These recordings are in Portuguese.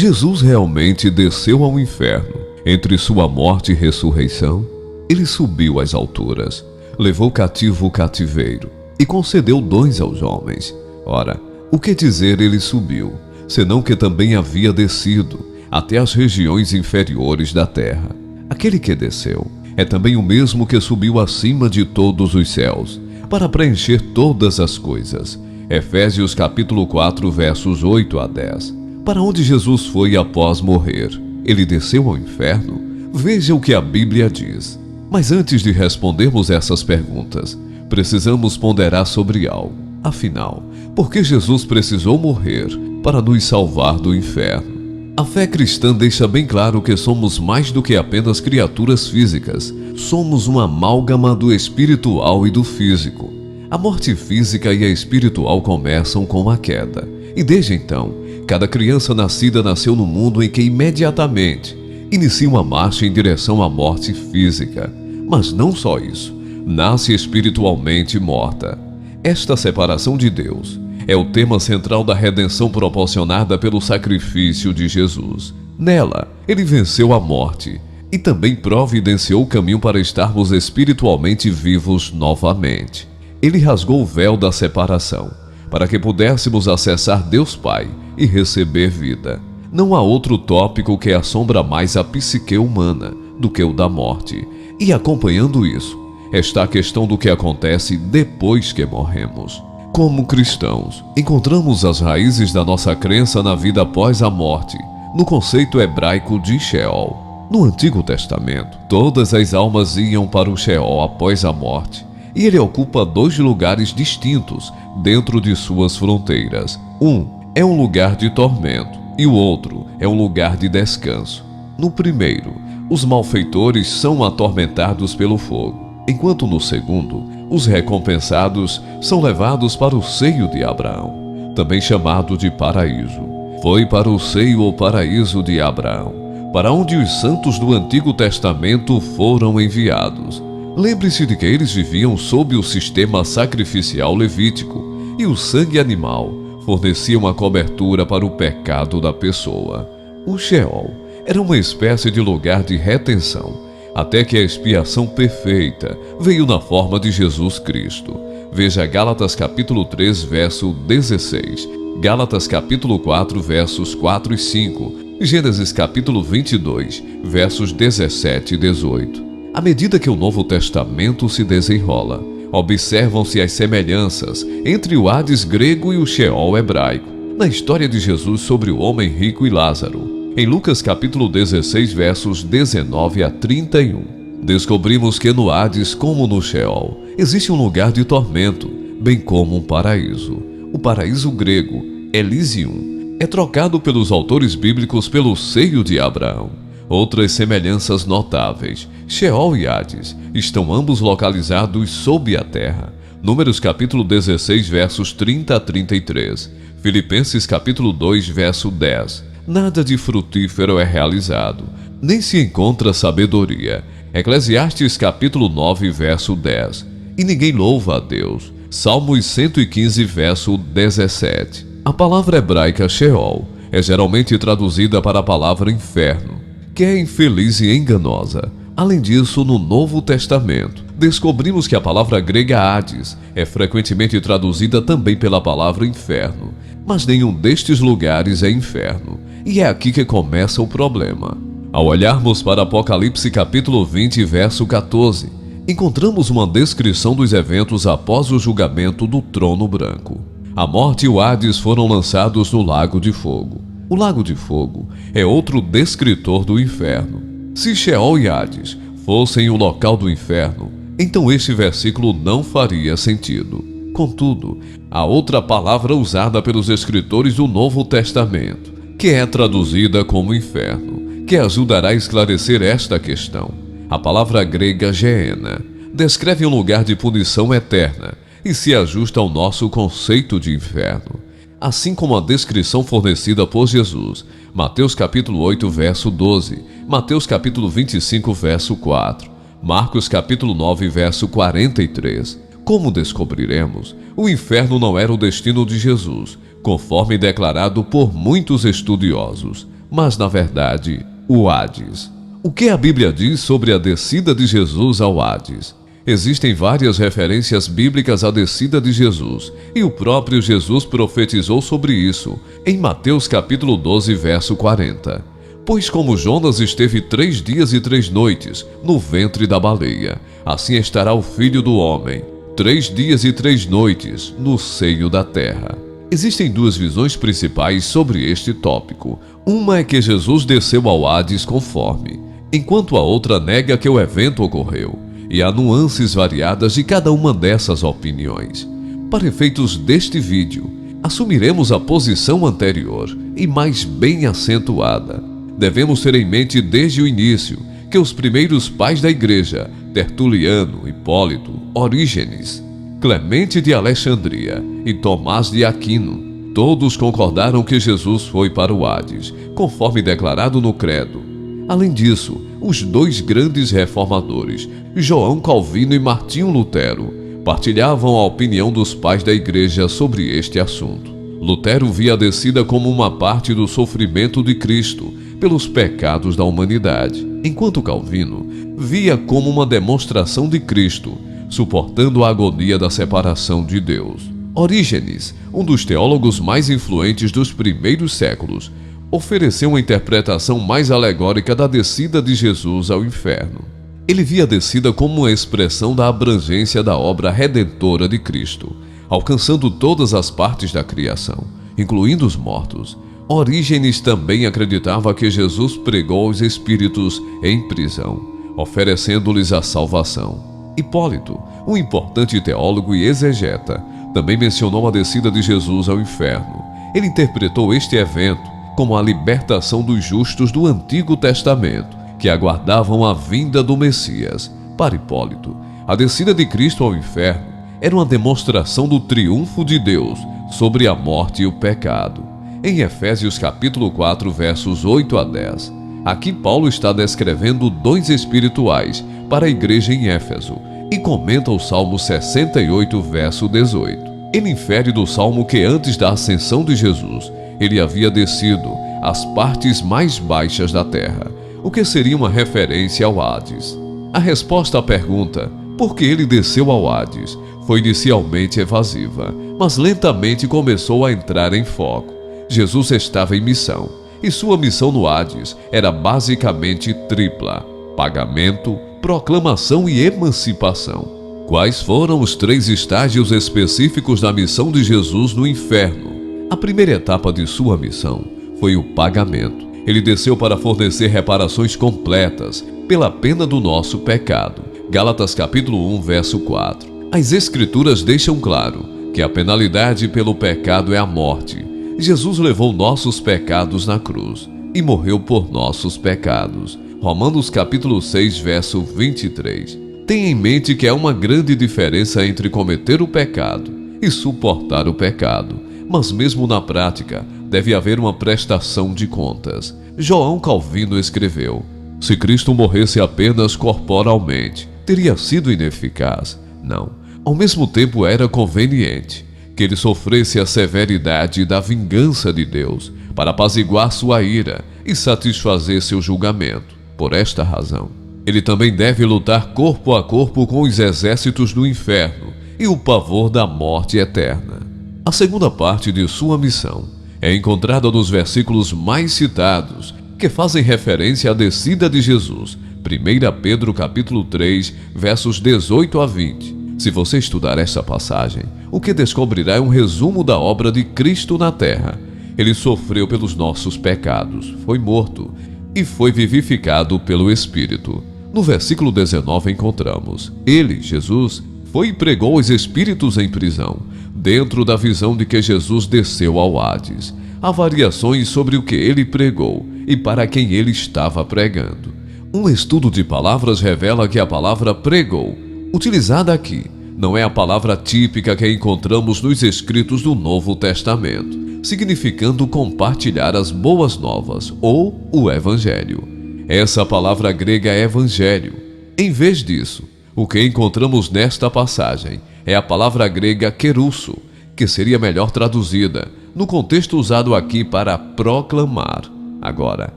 Jesus realmente desceu ao inferno. Entre sua morte e ressurreição, ele subiu às alturas, levou cativo o cativeiro e concedeu dons aos homens. Ora, o que dizer ele subiu, senão que também havia descido até as regiões inferiores da terra? Aquele que desceu é também o mesmo que subiu acima de todos os céus, para preencher todas as coisas. Efésios capítulo 4, versos 8 a 10. Para onde Jesus foi após morrer? Ele desceu ao inferno? Veja o que a Bíblia diz. Mas antes de respondermos essas perguntas, precisamos ponderar sobre algo. Afinal, por que Jesus precisou morrer para nos salvar do inferno? A fé cristã deixa bem claro que somos mais do que apenas criaturas físicas. Somos uma amálgama do espiritual e do físico. A morte física e a espiritual começam com a queda. E desde então, cada criança nascida nasceu no mundo em que imediatamente inicia uma marcha em direção à morte física. Mas não só isso, nasce espiritualmente morta. Esta separação de Deus é o tema central da redenção proporcionada pelo sacrifício de Jesus. Nela, ele venceu a morte e também providenciou o caminho para estarmos espiritualmente vivos novamente. Ele rasgou o véu da separação, para que pudéssemos acessar Deus Pai e receber vida. Não há outro tópico que assombra mais a psique humana do que o da morte. E acompanhando isso, está a questão do que acontece depois que morremos. Como cristãos, encontramos as raízes da nossa crença na vida após a morte, no conceito hebraico de Sheol. No Antigo Testamento, todas as almas iam para o Sheol após a morte, e ele ocupa 2 lugares distintos dentro de suas fronteiras. Um é um lugar de tormento, e o outro é um lugar de descanso. No primeiro, os malfeitores são atormentados pelo fogo, enquanto no segundo, os recompensados são levados para o seio de Abraão, também chamado de paraíso. Foi para o seio ou paraíso de Abraão, para onde os santos do Antigo Testamento foram enviados. Lembre-se de que eles viviam sob o sistema sacrificial levítico, e o sangue animal fornecia uma cobertura para o pecado da pessoa. O Sheol era uma espécie de lugar de retenção, até que a expiação perfeita veio na forma de Jesus Cristo. Veja Gálatas capítulo 3, verso 16, Gálatas capítulo 4, versos 4 e 5, Gênesis capítulo 22, versos 17 e 18. À medida que o Novo Testamento se desenrola, observam-se as semelhanças entre o Hades grego e o Sheol hebraico, na história de Jesus sobre o homem rico e Lázaro. Em Lucas capítulo 16, versos 19 a 31, descobrimos que no Hades, como no Sheol, existe um lugar de tormento, bem como um paraíso. O paraíso grego, Elysium, é trocado pelos autores bíblicos pelo seio de Abraão. Outras semelhanças notáveis, Sheol e Hades, estão ambos localizados sob a terra. Números capítulo 16, versos 30 a 33, Filipenses capítulo 2, verso 10. Nada de frutífero é realizado, nem se encontra sabedoria. Eclesiastes capítulo 9, verso 10. E ninguém louva a Deus. Salmos 115, verso 17. A palavra hebraica Sheol é geralmente traduzida para a palavra inferno, que é infeliz e enganosa. Além disso, no Novo Testamento, descobrimos que a palavra grega Hades é frequentemente traduzida também pela palavra inferno, mas nenhum destes lugares é inferno. E é aqui que começa o problema. Ao olharmos para Apocalipse capítulo 20, verso 14, encontramos uma descrição dos eventos após o julgamento do trono branco. A morte e o Hades foram lançados no Lago de Fogo. O Lago de Fogo é outro descritor do inferno. Se Sheol e Hades fossem o local do inferno, então este versículo não faria sentido. Contudo, há outra palavra usada pelos escritores do Novo Testamento, que é traduzida como inferno, que ajudará a esclarecer esta questão. A palavra grega Geena descreve um lugar de punição eterna e se ajusta ao nosso conceito de inferno, assim como a descrição fornecida por Jesus, Mateus capítulo 8, verso 12, Mateus capítulo 25, verso 4, Marcos capítulo 9, verso 43. Como descobriremos, o inferno não era o destino de Jesus, conforme declarado por muitos estudiosos, mas na verdade, o Hades. O que a Bíblia diz sobre a descida de Jesus ao Hades? Existem várias referências bíblicas à descida de Jesus, e o próprio Jesus profetizou sobre isso, em Mateus capítulo 12, verso 40. Pois como Jonas esteve 3 dias e 3 noites no ventre da baleia, assim estará o Filho do Homem, 3 dias e 3 noites no seio da terra. Existem duas visões principais sobre este tópico. Uma é que Jesus desceu ao Hades conforme, enquanto a outra nega que o evento ocorreu, e há nuances variadas de cada uma dessas opiniões. Para efeitos deste vídeo, assumiremos a posição anterior e mais bem acentuada. Devemos ter em mente desde o início que os primeiros pais da igreja, Tertuliano, Hipólito, Orígenes, Clemente de Alexandria e Tomás de Aquino, todos concordaram que Jesus foi para o Hades, conforme declarado no Credo. Além disso, os dois grandes reformadores, João Calvino e Martinho Lutero, partilhavam a opinião dos pais da igreja sobre este assunto. Lutero via a descida como uma parte do sofrimento de Cristo pelos pecados da humanidade, enquanto Calvino via como uma demonstração de Cristo, suportando a agonia da separação de Deus. Orígenes, um dos teólogos mais influentes dos primeiros séculos, ofereceu uma interpretação mais alegórica da descida de Jesus ao inferno. Ele via a descida como uma expressão da abrangência da obra redentora de Cristo, alcançando todas as partes da criação, incluindo os mortos. Orígenes também acreditava que Jesus pregou aos espíritos em prisão, oferecendo-lhes a salvação. Hipólito, um importante teólogo e exegeta, também mencionou a descida de Jesus ao inferno. Ele interpretou este evento como a libertação dos justos do Antigo Testamento, que aguardavam a vinda do Messias. Para Hipólito, a descida de Cristo ao inferno era uma demonstração do triunfo de Deus sobre a morte e o pecado. Em Efésios capítulo 4, versos 8 a 10, aqui Paulo está descrevendo dons espirituais para a igreja em Éfeso e comenta o Salmo 68, verso 18. Ele infere do Salmo que antes da ascensão de Jesus, ele havia descido às partes mais baixas da terra, o que seria uma referência ao Hades. A resposta à pergunta, por que ele desceu ao Hades, foi inicialmente evasiva, mas lentamente começou a entrar em foco. Jesus estava em missão, e sua missão no Hades era basicamente tripla: pagamento, proclamação e emancipação. Quais foram os 3 estágios específicos da missão de Jesus no inferno? A primeira etapa de sua missão foi o pagamento. Ele desceu para fornecer reparações completas pela pena do nosso pecado. Gálatas capítulo 1, verso 4. As Escrituras deixam claro que a penalidade pelo pecado é a morte. Jesus levou nossos pecados na cruz e morreu por nossos pecados. Romanos capítulo 6, verso 23. Tenha em mente que há uma grande diferença entre cometer o pecado e suportar o pecado, mas mesmo na prática, deve haver uma prestação de contas. João Calvino escreveu: se Cristo morresse apenas corporalmente, teria sido ineficaz. Não, ao mesmo tempo era conveniente que ele sofresse a severidade da vingança de Deus para apaziguar sua ira e satisfazer seu julgamento. Por esta razão, ele também deve lutar corpo a corpo com os exércitos do inferno e o pavor da morte eterna. A segunda parte de sua missão é encontrada nos versículos mais citados, que fazem referência à descida de Jesus. 1 Pedro capítulo 3, versos 18 a 20. Se você estudar esta passagem, o que descobrirá é um resumo da obra de Cristo na terra. Ele sofreu pelos nossos pecados, foi morto e foi vivificado pelo Espírito. No versículo 19 encontramos: ele, Jesus, foi e pregou os espíritos em prisão, dentro da visão de que Jesus desceu ao Hades. Há variações sobre o que ele pregou e para quem ele estava pregando. Um estudo de palavras revela que a palavra pregou, utilizada aqui, não é a palavra típica que encontramos nos escritos do Novo Testamento, significando compartilhar as boas novas ou o Evangelho. Essa palavra grega é evangelho. Em vez disso, o que encontramos nesta passagem é a palavra grega kerusso, que seria melhor traduzida, no contexto usado aqui, para proclamar. Agora,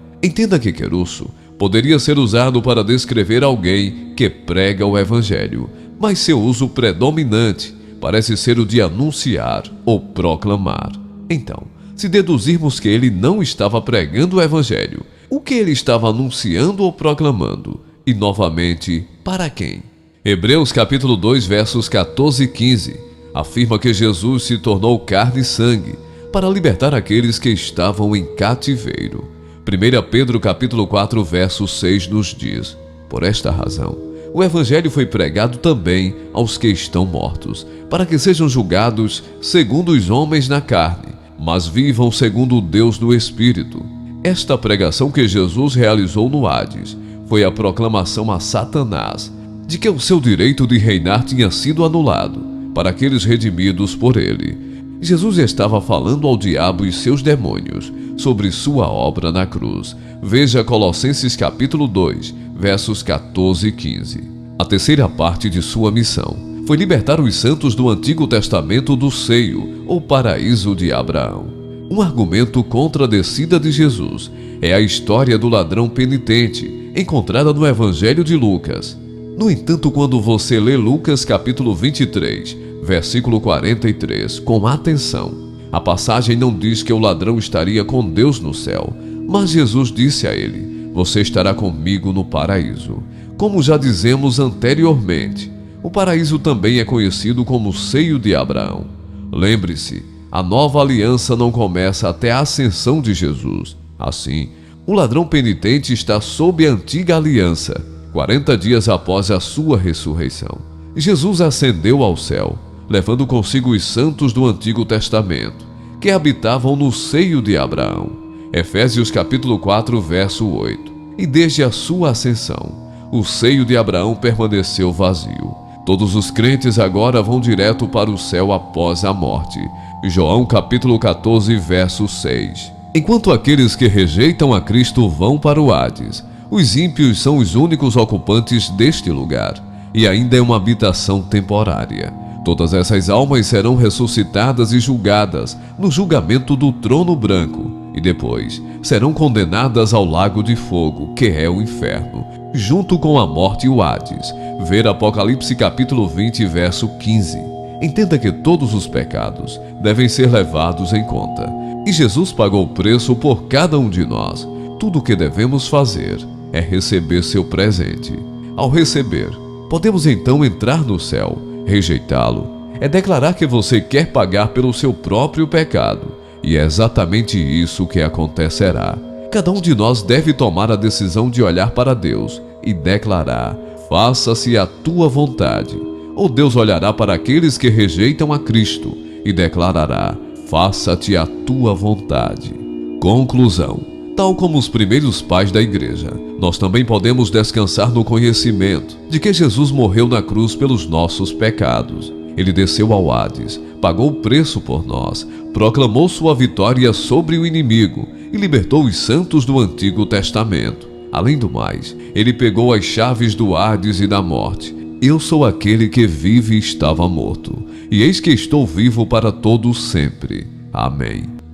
entenda que querusso poderia ser usado para descrever alguém que prega o evangelho, mas seu uso predominante parece ser o de anunciar ou proclamar. Então, se deduzirmos que ele não estava pregando o evangelho, o que ele estava anunciando ou proclamando? E novamente, para quem? Hebreus capítulo 2, versos 14 e 15, afirma que Jesus se tornou carne e sangue para libertar aqueles que estavam em cativeiro. 1 Pedro capítulo 4, verso 6 nos diz: por esta razão, o evangelho foi pregado também aos que estão mortos, para que sejam julgados segundo os homens na carne, mas vivam segundo Deus no Espírito. Esta pregação que Jesus realizou no Hades foi a proclamação a Satanás de que o seu direito de reinar tinha sido anulado para aqueles redimidos por ele. Jesus estava falando ao diabo e seus demônios sobre sua obra na cruz. Veja Colossenses capítulo 2, versos 14 e 15. A terceira parte de sua missão foi libertar os santos do Antigo Testamento do seio ou paraíso de Abraão. Um argumento contra a descida de Jesus é a história do ladrão penitente, encontrada no Evangelho de Lucas. No entanto, quando você lê Lucas capítulo 23, versículo 43, com atenção, a passagem não diz que o ladrão estaria com Deus no céu, mas Jesus disse a ele: você estará comigo no paraíso. Como já dizemos anteriormente, o paraíso também é conhecido como o seio de Abraão. Lembre-se, a nova aliança não começa até a ascensão de Jesus. Assim, o ladrão penitente está sob a antiga aliança, 40 dias após a sua ressurreição. Jesus ascendeu ao céu, levando consigo os santos do Antigo Testamento, que habitavam no seio de Abraão. Efésios capítulo 4, verso 8. E desde a sua ascensão, o seio de Abraão permaneceu vazio. Todos os crentes agora vão direto para o céu após a morte. João capítulo 14, verso 6. Enquanto aqueles que rejeitam a Cristo vão para o Hades, os ímpios são os únicos ocupantes deste lugar, e ainda é uma habitação temporária. Todas essas almas serão ressuscitadas e julgadas no julgamento do trono branco, e depois serão condenadas ao lago de fogo, que é o inferno, junto com a morte e o Hades. Ver Apocalipse capítulo 20, verso 15. Entenda que todos os pecados devem ser levados em conta, e Jesus pagou o preço por cada um de nós. Tudo o que devemos fazer é receber seu presente. Ao receber, podemos então entrar no céu. Rejeitá-lo é declarar que você quer pagar pelo seu próprio pecado, e é exatamente isso que acontecerá. Cada um de nós deve tomar a decisão de olhar para Deus e declarar: faça-se a tua vontade. Ou Deus olhará para aqueles que rejeitam a Cristo e declarará: faça-te a tua vontade. Conclusão: tal como os primeiros pais da igreja, nós também podemos descansar no conhecimento de que Jesus morreu na cruz pelos nossos pecados. Ele desceu ao Hades, pagou o preço por nós, proclamou sua vitória sobre o inimigo e libertou os santos do Antigo Testamento. Além do mais, ele pegou as chaves do Hades e da morte. Eu sou aquele que vive e estava morto, e eis que estou vivo para todo sempre. Amém.